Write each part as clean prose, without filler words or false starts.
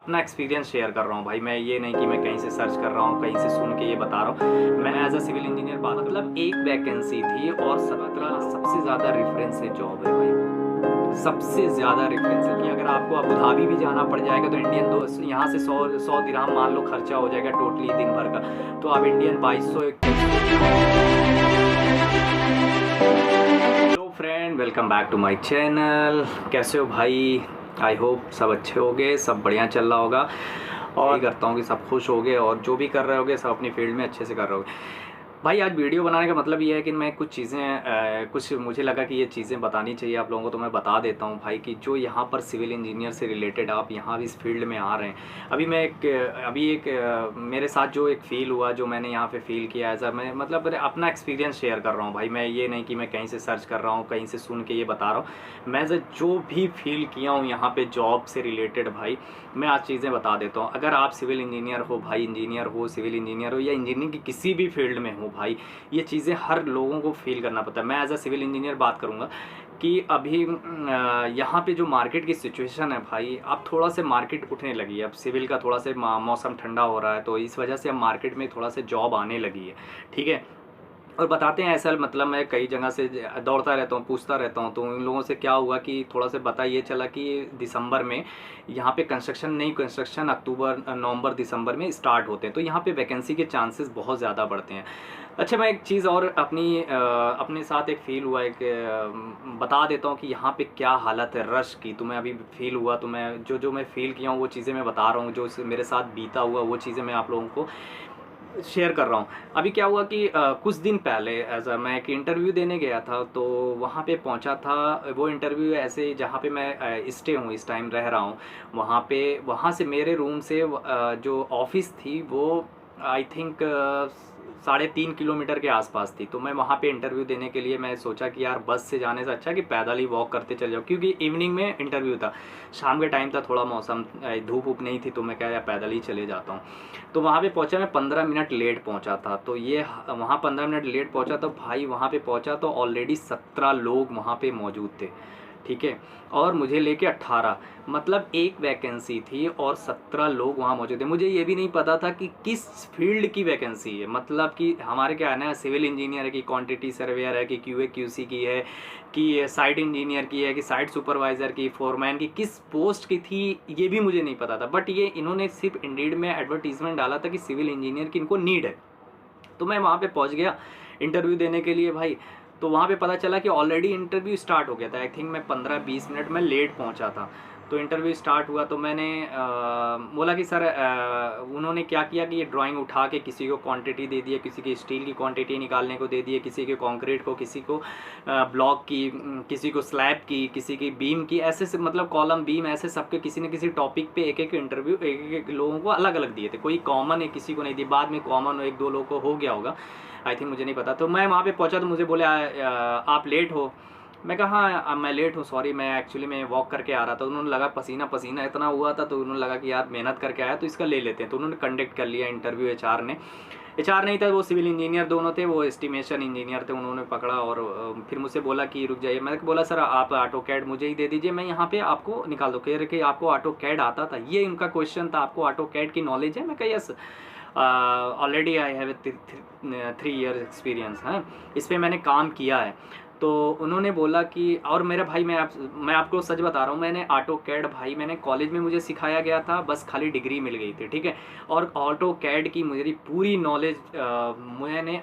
अपना experience share कर रहा हूँ भाई। मैं ये नहीं कि मैं कहीं से सर्च कर रहा हूँ, कहीं से सुन के ये बता रहा हूँ। मैं एज अ सिविल इंजीनियर बात मतलब एक वैकेंसी थी और 17 सबसे ज़्यादा रेफरेंस है जॉब है भाई। सबसे ज़्यादा रेफरेंस है कि अगर आपको अबू धाबी भी जाना पड़ जाएगा तो इंडियन दो यहाँ से 100 दिरहम मान लो खर्चा हो जाएगा टोटली दिन भर का, तो आप Indian 2200 hello friend, welcome back to my channel. कैसे हो भाई? आई होप सब अच्छे होगे, सब बढ़िया चल रहा होगा और करता हूँ कि सब खुश होगे और जो भी कर रहे होगे सब अपनी फील्ड में अच्छे से कर रहे होगे। भाई आज वीडियो बनाने का मतलब ये है कि मैं कुछ चीज़ें कुछ मुझे लगा कि ये चीज़ें बतानी चाहिए आप लोगों को, तो मैं बता देता हूँ भाई कि जो यहाँ पर सिविल इंजीनियर से रिलेटेड आप यहाँ भी इस फील्ड में आ रहे हैं। अभी एक मेरे साथ जो एक फ़ील हुआ, जो मैंने यहाँ पे फ़ील किया ऐसा, मैं मतलब अपना एक्सपीरियंस शेयर कर रहा हूँ भाई। मैं ये नहीं कि मैं कहीं से सर्च कर रहा हूँ, कहीं से सुन के ये बता रहा हूँ। मैं जो भी फील किया हूँ यहाँ पे जॉब से रिलेटेड भाई, मैं आज चीज़ें बता देता हूँ। अगर आप सिविल इंजीनियर हो भाई, इंजीनियर हो, सिविल इंजीनियर हो या इंजीनियरिंग की किसी भी फील्ड में हो भाई, ये चीज़ें हर लोगों को फील करना पड़ता है। मैं एज अ सिविल इंजीनियर बात करूँगा कि अभी यहाँ पे जो मार्केट की सिचुएशन है भाई, अब थोड़ा से मार्केट उठने लगी है। अब सिविल का थोड़ा से मौसम ठंडा हो रहा है तो इस वजह से अब मार्केट में थोड़ा से जॉब आने लगी है, ठीक है। और बताते हैं ऐसा, मतलब मैं कई जगह से दौड़ता रहता हूँ, पूछता रहता हूँ, तो उन लोगों से क्या हुआ कि थोड़ा सा पता ये चला कि दिसंबर में यहाँ पे नई कंस्ट्रक्शन अक्टूबर नवंबर दिसंबर में स्टार्ट होते हैं, तो यहाँ पे वैकेंसी के चांसेस बहुत ज़्यादा बढ़ते हैं। अच्छा, मैं एक चीज़ और अपने साथ एक फ़ील हुआ, एक बता देता हूँ कि यहाँ पे क्या हालत है रश की। तो मैं अभी फ़ील हुआ, तो मैं जो मैं फ़ील किया हूँ वो चीज़ें मैं बता रहा हूँ, जो मेरे साथ बीता हुआ वो चीज़ें मैं आप लोगों को शेयर कर रहा हूँ। अभी क्या हुआ कि कुछ दिन पहले मैं एक इंटरव्यू देने गया था, तो वहाँ पे पहुँचा था। वो इंटरव्यू ऐसे जहाँ पे मैं स्टे हूँ, इस टाइम रह रहा हूँ, वहाँ से मेरे रूम से जो ऑफिस थी वो आई थिंक 3.5 किलोमीटर के आसपास थी। तो मैं वहाँ पे इंटरव्यू देने के लिए मैं सोचा कि यार बस से जाने से अच्छा कि पैदल ही वॉक करते चले जाओ, क्योंकि इवनिंग में इंटरव्यू था, शाम के टाइम था, थोड़ा मौसम धूप वूप नहीं थी, तो मैं क्या यार पैदल ही चले जाता हूँ। तो वहाँ पे पहुँचा, मैं 15 मिनट लेट पहुँचा था। तो ये वहाँ 15 मिनट लेट पहुँचा, तो भाई वहाँ पे पहुँचा तो ऑलरेडी 17 लोग वहाँ पे मौजूद थे, ठीक है, और मुझे लेके 18, मतलब एक वैकेंसी थी और 17 लोग वहाँ मौजूद थे। मुझे ये भी नहीं पता था कि किस फील्ड की वैकेंसी है, मतलब कि हमारे क्या है ना, सिविल इंजीनियर है कि क्वांटिटी सर्वेयर है कि क्यूए क्यूसी की है कि साइट इंजीनियर की है कि साइट सुपरवाइज़र की, फोरमैन की, किस पोस्ट की थी ये भी मुझे नहीं पता था। बट ये इन्होंने सिर्फ इंडीड में एडवर्टीजमेंट डाला था कि सिविल इंजीनियर की इनको नीड है। तो मैं वहाँ पे पहुँच गया इंटरव्यू देने के लिए भाई। तो वहाँ पे पता चला कि ऑलरेडी इंटरव्यू स्टार्ट हो गया था। आई थिंक मैं 15-20 मिनट में लेट पहुँचा था। तो इंटरव्यू स्टार्ट हुआ तो मैंने बोला कि सर, उन्होंने क्या किया कि ये ड्राइंग उठा के किसी को क्वांटिटी दे दी है, किसी की स्टील की क्वांटिटी निकालने को दे दी है, किसी के कंक्रीट को, किसी को ब्लॉक की, किसी को स्लैब की, किसी की बीम की, ऐसे से मतलब कॉलम बीम ऐसे सबके किसी न किसी टॉपिक पे एक एक इंटरव्यू एक एक लोगों को अलग अलग दिए थे। कोई कॉमन है किसी को नहीं दी, बाद में कॉमन एक दो लोगों को हो गया होगा, आई थिंक, मुझे नहीं पता। तो मैं वहाँ पे पहुँचा तो मुझे बोले आप लेट हो। मैं कहा हाँ मैं लेट हूँ, सॉरी, मैं एक्चुअली मैं वॉक करके आ रहा था। उन्होंने लगा पसीना पसीना इतना हुआ था, तो उन्होंने लगा कि यार मेहनत करके आया तो इसका ले लेते हैं। तो उन्होंने कंडक्ट कर लिया इंटरव्यू। एचआर नहीं था, वो सिविल इंजीनियर दोनों थे, वो एस्टिमेशन इंजीनियर थे। उन्होंने पकड़ा और फिर मुझसे बोला कि रुक जाइए। मैंने बोला सर आप ऑटो कैड मुझे ही दे दीजिए, मैं यहाँ पे आपको निकाल दो। कह रहे कि आपको ऑटो कैड आता था, ये उनका क्वेश्चन था, आपको ऑटो कैड की नॉलेज है? मैं कहा yes, already I have 3 year experience है, इस पर मैंने काम किया है। तो उन्होंने बोला कि, और मेरा भाई मैं आपको सच बता रहा हूँ, मैंने ऑटो कैड भाई मैंने कॉलेज में मुझे सिखाया गया था, बस खाली डिग्री मिल गई थी, ठीक है। और ऑटो कैड की मेरी पूरी नॉलेज मैंने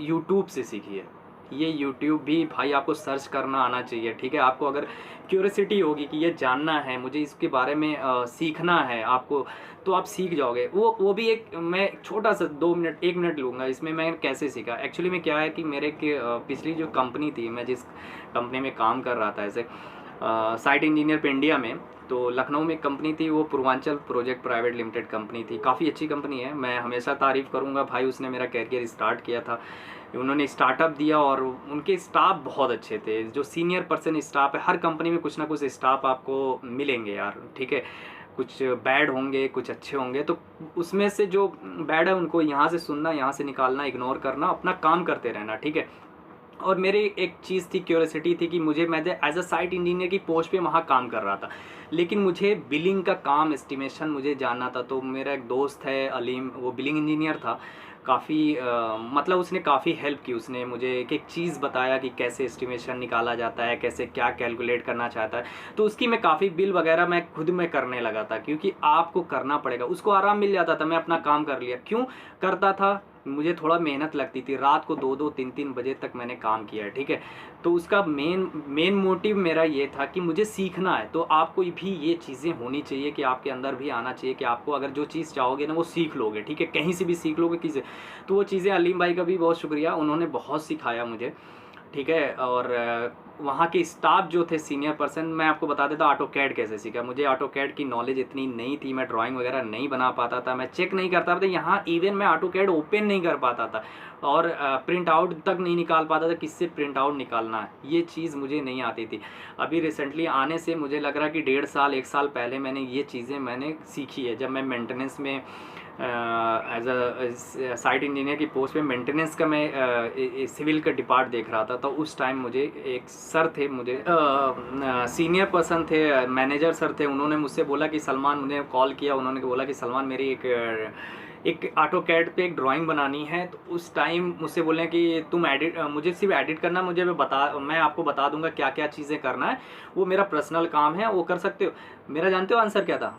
यूट्यूब से सीखी है। ये यूट्यूब भी भाई आपको सर्च करना आना चाहिए, ठीक है। आपको अगर क्यूरियोसिटी होगी कि ये जानना है मुझे, इसके बारे में सीखना है आपको, तो आप सीख जाओगे। वो भी एक, मैं छोटा सा 2 मिनट 1 मिनट लूँगा इसमें। मैं कैसे सीखा एक्चुअली में, क्या है कि मेरे के पिछली जो कंपनी थी, मैं जिस कंपनी में काम कर रहा था ऐसे साइट इंजीनियर पे इंडिया में, तो लखनऊ में एक कंपनी थी, वो Purvanchal project private limited company थी। काफ़ी अच्छी कंपनी है, मैं हमेशा तारीफ़ करूँगा भाई, उसने मेरा कैरियर स्टार्ट किया था। उन्होंने स्टार्टअप दिया और उनके स्टाफ बहुत अच्छे थे। जो सीनियर पर्सन स्टाफ है, हर कंपनी में कुछ ना कुछ स्टाफ आपको मिलेंगे यार, ठीक है। कुछ बैड होंगे, कुछ अच्छे होंगे, तो उसमें से जो बैड है उनको यहाँ से सुनना, यहाँ से निकालना, इग्नोर करना, अपना काम करते रहना, ठीक है। और मेरी एक चीज़ थी, क्यूरियोसिटी थी कि मुझे, मैं एज अ साइट इंजीनियर की पोस्ट पे वहाँ काम कर रहा था, लेकिन मुझे बिलिंग का काम, एस्टिमेशन मुझे जानना था। तो मेरा एक दोस्त है अलीम, वो बिलिंग इंजीनियर था। काफ़ी मतलब उसने काफ़ी हेल्प की, उसने मुझे एक एक चीज़ बताया कि कैसे एस्टिमेशन निकाला जाता है, कैसे क्या कैलकुलेट करना चाहता है। तो उसकी मैं काफ़ी बिल वगैरह मैं खुद में करने लगा था, क्योंकि आपको करना पड़ेगा। उसको आराम मिल जाता था, मैं अपना काम कर लिया। क्यों करता था? मुझे थोड़ा मेहनत लगती थी, रात को 2-2 3-3 बजे तक मैंने काम किया है, ठीक है। तो उसका मेन मोटिव मेरा ये था कि मुझे सीखना है। तो आपको भी ये चीज़ें होनी चाहिए कि आपके अंदर भी आना चाहिए कि आपको अगर जो चीज़ चाहोगे ना वो सीख लोगे, ठीक है। कहीं से भी सीख लोगे, किसी। तो वो चीज़ें, अलीम भाई का भी बहुत शुक्रिया, उन्होंने बहुत सिखाया मुझे, ठीक है। और वहाँ के स्टाफ जो थे, सीनियर पर्सन, मैं आपको बता देता हूँ ऑटो कैड कैसे सीखा। मुझे ऑटो कैड की नॉलेज इतनी नहीं थी, मैं ड्राइंग वगैरह नहीं बना पाता था, मैं चेक नहीं करता था। यहाँ इवन मैं ऑटो कैड ओपन नहीं कर पाता था, और प्रिंट आउट तक नहीं निकाल पाता था, किससे प्रिंट आउट निकालना है, ये चीज़ मुझे नहीं आती थी। अभी रिसेंटली आने से मुझे लग रहा है कि 1.5 साल 1 साल पहले मैंने ये चीज़ें मैंने सीखी है। जब मैं मेंटेनेंस में एज अ साइट इंजीनियर की पोस्ट पे मेंटेनेंस का मैं सिविल का डिपार्ट देख रहा था, तो उस टाइम मुझे एक सर थे, मुझे सीनियर पर्सन थे, मैनेजर सर थे। उन्होंने मुझसे बोला कि सलमान, मुझे कॉल किया, उन्होंने बोला कि सलमान मेरी एक ऑटो कैड पे एक ड्राइंग बनानी है। तो उस टाइम मुझसे बोले कि तुम एडिट, मुझे सिर्फ एडिट करना, मुझे मैं आपको बता दूंगा क्या क्या चीज़ें करना है, वो मेरा पर्सनल काम है, वो कर सकते हो। मेरा जानते हो आंसर क्या था?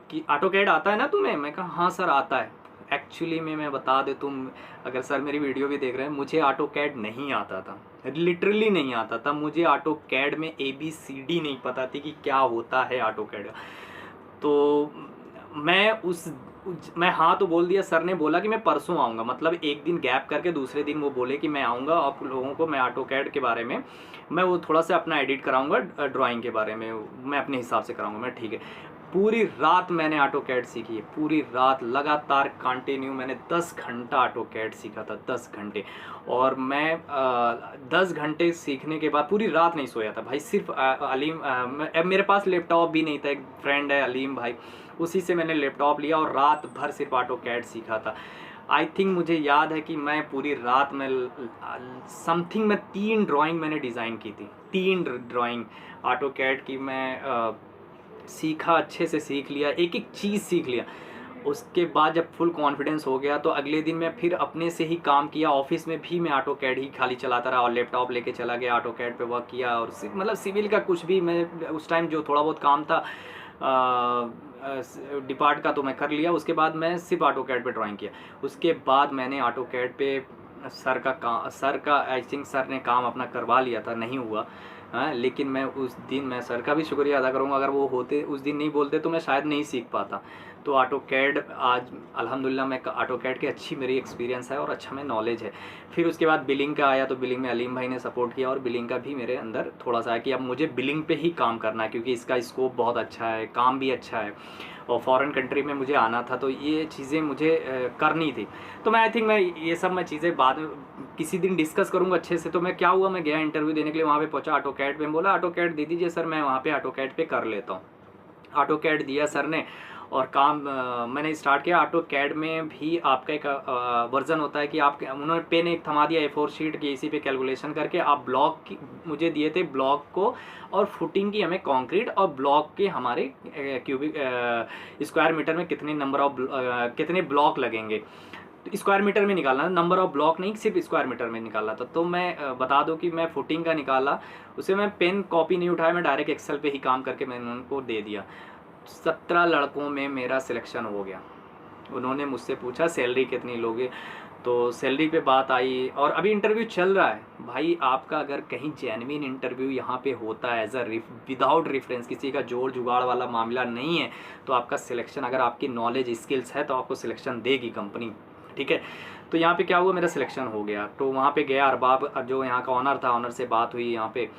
कि ऑटो कैड आता है ना तुम्हें? मैं कहा हाँ सर आता है। एक्चुअली में मैं बता दे, तुम अगर सर मेरी वीडियो भी देख रहे हैं, मुझे ऑटो कैड नहीं आता था, लिटरली नहीं आता था। मुझे ऑटो कैड में ABCD नहीं पता थी कि क्या होता है ऑटो कैड का। तो मैं हाँ तो बोल दिया। सर ने बोला कि मैं परसों आऊँगा, मतलब एक दिन गैप करके दूसरे दिन वो बोले कि मैं आऊँगा, आप लोगों को मैं ऑटो कैड के बारे में मैं वो थोड़ा सा अपना एडिट कराऊँगा, ड्राइंग के बारे में मैं अपने हिसाब से कराऊँगा। मैं ठीक है। पूरी रात मैंने ऑटो कैड सीखी है, पूरी रात लगातार कंटिन्यू मैंने 10 घंटा ऑटो कैड सीखा था, 10 घंटे। और मैं 10 घंटे सीखने के बाद पूरी रात नहीं सोया था भाई। सिर्फ अलीम, मेरे पास लैपटॉप भी नहीं था, एक फ्रेंड है अलीम भाई, उसी से मैंने लैपटॉप लिया और रात भर सिर्फ ऑटो कैड सीखा था। आई थिंक मुझे याद है कि मैं पूरी रात में समथिंग मैं 3 ड्राइंग मैंने डिज़ाइन की थी, 3 ड्राइंग ऑटो कैड की। मैं सीखा, अच्छे से सीख लिया, एक एक चीज़ सीख लिया। उसके बाद जब फुल कॉन्फिडेंस हो गया तो अगले दिन मैं फिर अपने से ही काम किया। ऑफिस में भी मैं ऑटो कैड ही खाली चलाता रहा और लैपटॉप लेके चला गया, ऑटो कैड पे वर्क किया। और मतलब सिविल का कुछ भी मैं उस टाइम जो थोड़ा बहुत काम था डिपार्ट का तो मैं कर लिया। उसके बाद मैं सिर्फ ऑटो कैड पे ड्राइंग किया। उसके बाद मैंने ऑटो कैड पे सर का आई थिंक सर ने काम अपना करवा लिया था, नहीं हुआ। हाँ, लेकिन मैं उस दिन मैं सर का भी शुक्रिया अदा करूँगा। अगर वो होते उस दिन नहीं बोलते तो मैं शायद नहीं सीख पाता। तो ऑटो कैड आज अल्हम्दुलिल्लाह मैं ऑटो कैड की अच्छी मेरी एक्सपीरियंस है और अच्छा मैं नॉलेज है। फिर उसके बाद बिलिंग का आया, तो बिलिंग में अलीम भाई ने सपोर्ट किया और बिलिंग का भी मेरे अंदर थोड़ा सा है कि अब मुझे बिलिंग पे ही काम करना है, क्योंकि इसका स्कोप बहुत अच्छा है, काम भी अच्छा है और फॉरेन कंट्री में मुझे आना था, तो ये चीज़ें मुझे करनी थी। तो मैं आई थिंक मैं ये सब मैं चीज़ें बाद में किसी दिन डिस्कस करूँगा अच्छे से। तो मैं क्या हुआ, मैं गया इंटरव्यू देने के लिए, वहाँ पे पहुँचा ऑटो कैड पे, बोला ऑटो कैड दे दीजिए सर, मैं वहाँ पे ऑटो कैड पे कर लेता हूँ। ऑटो कैड दिया सर ने और काम मैंने स्टार्ट किया। ऑटो कैड में भी आपका एक वर्जन होता है कि आप, उन्होंने पेन एक थमा दिया A4 शीट की, इसी पे कैलकुलेशन करके आप ब्लॉक की मुझे दिए थे, ब्लॉक को और फुटिंग की हमें कंक्रीट और ब्लॉक के हमारे क्यूबिक स्क्वायर मीटर में कितने नंबर ऑफ कितने ब्लॉक लगेंगे, तो स्क्वायर मीटर में निकालना, नंबर ऑफ ब्लॉक नहीं, सिर्फ स्क्वायर मीटर में निकालना था। तो मैं बता दूं कि मैं फुटिंग का निकाला, उसे मैं पेन कॉपी नहीं उठाया, मैं डायरेक्ट एक्सेल पे ही काम करके मैंने उनको दे दिया। 17 लड़कों में मेरा सिलेक्शन हो गया। उन्होंने मुझसे पूछा सैलरी कितनी लोगे, तो सैलरी पे बात आई और अभी इंटरव्यू चल रहा है। भाई आपका अगर कहीं जेन्युइन इंटरव्यू यहाँ पे होता है एज अ विदाउट रेफरेंस, किसी का जोड़ जुगाड़ वाला मामला नहीं है, तो आपका सिलेक्शन, अगर आपकी नॉलेज स्किल्स है तो आपको सिलेक्शन देगी कंपनी, ठीक है। तो यहाँ पे क्या हुआ, मेरा सिलेक्शन हो गया। तो वहाँ पे गया, अरबाब जो यहाँ का ऑनर था, ऑनर से बात हुई, यहाँ पे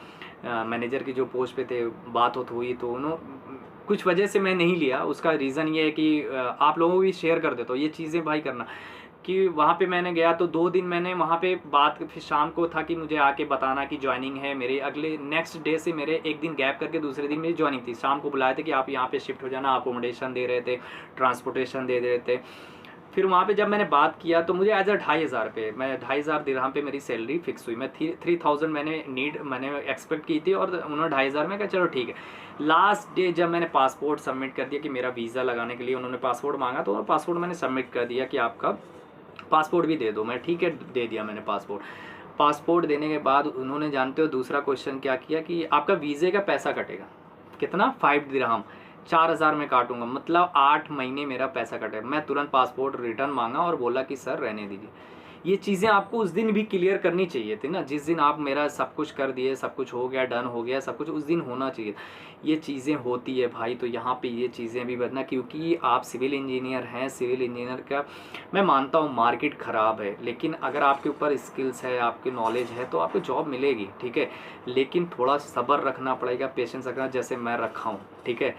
मैनेजर की जो पोस्ट पे थे बात हुई, तो उन्होंने कुछ वजह से मैं नहीं लिया। उसका रीज़न ये है कि आप लोगों को भी शेयर कर देता हूँ ये चीज़ें भाई करना, कि वहाँ पे मैंने गया तो 2 दिन मैंने वहाँ पे बात, फिर शाम को था कि मुझे आके बताना कि ज्वाइनिंग है मेरे, अगले नेक्स्ट डे से मेरे एक दिन गैप करके दूसरे दिन मेरी ज्वाइनिंग थी। शाम को बुलाए थे कि आप यहाँ पे शिफ्ट हो जाना, अकोमोडेशन दे रहे थे, ट्रांसपोर्टेशन दे रहे थे। फिर वहाँ पे जब मैंने बात किया तो मुझे एज अ 2,500 पे, मैं 2,500 दिरहम पे मेरी सैलरी फिक्स हुई। मैं 3,000 मैंने एक्सपेक्ट की थी और उन्होंने 2,500 में कहा चलो ठीक है। लास्ट डे जब मैंने पासपोर्ट सबमिट कर दिया कि मेरा वीज़ा लगाने के लिए उन्होंने पासपोर्ट मांगा, तो पासपोर्ट मैंने सबमिट कर दिया कि आपका पासपोर्ट भी दे दो। मैं ठीक है दे दिया मैंने पासपोर्ट। पासपोर्ट देने के बाद उन्होंने जानते हो दूसरा क्वेश्चन क्या किया कि आपका वीज़े का पैसा कटेगा कितना, 5 दिरहम, 4,000 में काटूंगा, मतलब 8 महीने मेरा पैसा कटेगा। मैं तुरंत पासपोर्ट रिटर्न मांगा और बोला कि सर रहने दीजिए। ये चीज़ें आपको उस दिन भी क्लियर करनी चाहिए थी ना, जिस दिन आप मेरा सब कुछ कर दिए, सब कुछ हो गया, डन हो गया सब कुछ, उस दिन होना चाहिए। ये चीज़ें होती है भाई, तो यहाँ पे ये चीज़ें भी बदना, क्योंकि आप सिविल इंजीनियर हैं। सिविल इंजीनियर का मैं मानता हूँ मार्केट ख़राब है, लेकिन अगर आपके ऊपर स्किल्स है, आपकी नॉलेज है, तो आपको जॉब मिलेगी, ठीक है। लेकिन थोड़ा सब्र रखना पड़ेगा, पेशेंस रखना, जैसे मैं रखा हूँ, ठीक है,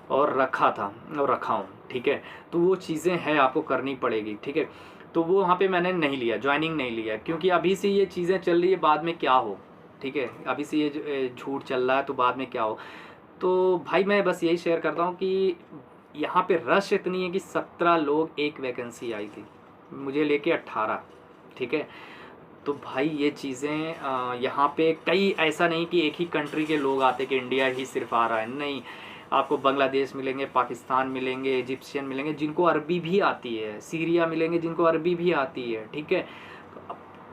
और रखा था और रखा हूँ, ठीक है। तो वो चीज़ें हैं आपको करनी पड़ेगी, ठीक है। तो वो वहाँ पे मैंने नहीं लिया, ज्वाइनिंग नहीं लिया, क्योंकि अभी से ये चीज़ें चल रही है, बाद में क्या हो, ठीक है। अभी से ये झूठ चल रहा है तो बाद में क्या हो। तो भाई मैं बस यही शेयर करता हूँ कि यहाँ पे रश इतनी है कि 17 लोग एक वैकेंसी आई थी, मुझे लेके 18, ठीक है। तो भाई ये चीज़ें यहाँ पे कई, ऐसा नहीं कि एक ही कंट्री के लोग आते कि इंडिया ही सिर्फ आ रहा है, नहीं। आपको बांग्लादेश मिलेंगे, पाकिस्तान मिलेंगे, इजिप्शियन मिलेंगे जिनको अरबी भी आती है, सीरिया मिलेंगे जिनको अरबी भी आती है, ठीक है।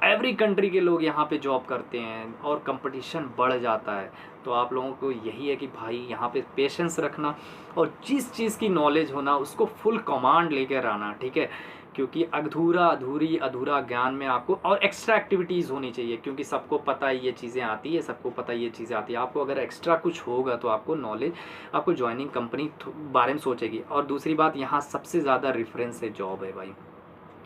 एवरी कंट्री के लोग यहाँ पे जॉब करते हैं और कंपटीशन बढ़ जाता है। तो आप लोगों को यही है कि भाई यहाँ पे पेशेंस रखना और जिस चीज़ की नॉलेज होना उसको फुल कमांड लेकर आना, ठीक है। क्योंकि अधूरा ज्ञान में आपको और एक्स्ट्रा एक्टिविटीज़ होनी चाहिए, क्योंकि सबको पता है ये चीज़ें आती है, सबको पता है ये चीज़ें आती है। आपको अगर एक्स्ट्रा कुछ होगा तो आपको नॉलेज, आपको ज्वाइनिंग कंपनी बारे में सोचेगी। और दूसरी बात, यहाँ सबसे ज़्यादा रेफरेंस है जॉब है भाई,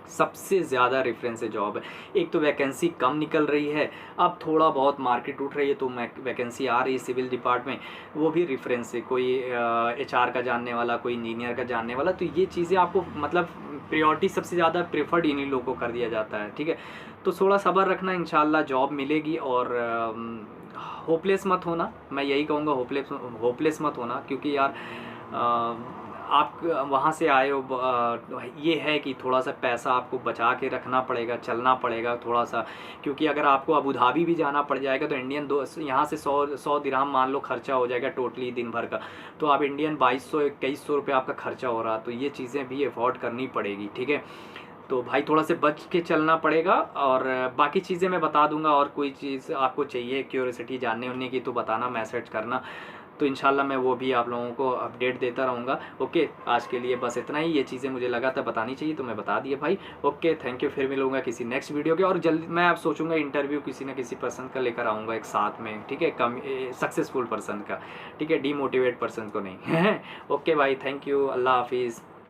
सबसे ज़्यादा रेफरेंस है जॉब है। एक तो वैकेंसी कम निकल रही है, अब थोड़ा बहुत मार्केट उठ रही है तो वैकेंसी आ रही है सिविल डिपार्टमेंट, वो भी रेफरेंस से, कोई HR का जानने वाला, कोई इंजीनियर का जानने वाला। तो ये चीज़ें आपको मतलब प्रायोरिटी सबसे ज़्यादा प्रेफर्ड इन्हीं लोगों को कर दिया जाता है, ठीक है। तो थोड़ा सब्र रखना, इंशाल्लाह जॉब मिलेगी। और होपलेस मत होना, मैं यही कहूँगा, होपलेस मत होना, क्योंकि यार आप वहाँ से आए हो, ये है कि थोड़ा सा पैसा आपको बचा के रखना पड़ेगा, चलना पड़ेगा थोड़ा सा। क्योंकि अगर आपको अबू धाबी भी जाना पड़ जाएगा तो इंडियन यहाँ से 100 दिरहम मान लो खर्चा हो जाएगा टोटली दिन भर का, तो आप इंडियन 2200-2100 रुपये आपका खर्चा हो रहा, तो ये चीज़ें भी अफोर्ड करनी पड़ेगी, ठीक है। तो भाई थोड़ा से बच के चलना पड़ेगा। और बाकी चीज़ें मैं बता दूंगा, और कोई चीज़ आपको चाहिए क्यूरियोसिटी जानने होने की तो बताना, मैसेज करना, तो इंशाल्लाह मैं वो भी आप लोगों को अपडेट देता रहूँगा। ओके, आज के लिए बस इतना ही, ये चीज़ें मुझे लगा था बतानी चाहिए तो मैं बता दिया भाई। Okay, thank you. फिर मिलूँगा किसी नेक्स्ट वीडियो के, और जल्दी मैं अब सोचूंगा इंटरव्यू किसी न किसी पर्सन का लेकर आऊँगा एक साथ में, ठीक है, कम सक्सेसफुल पर्सन का, ठीक है, डीमोटिवेट पर्सन को नहीं। ओके भाई, थैंक यू, अल्लाह हाफिज़।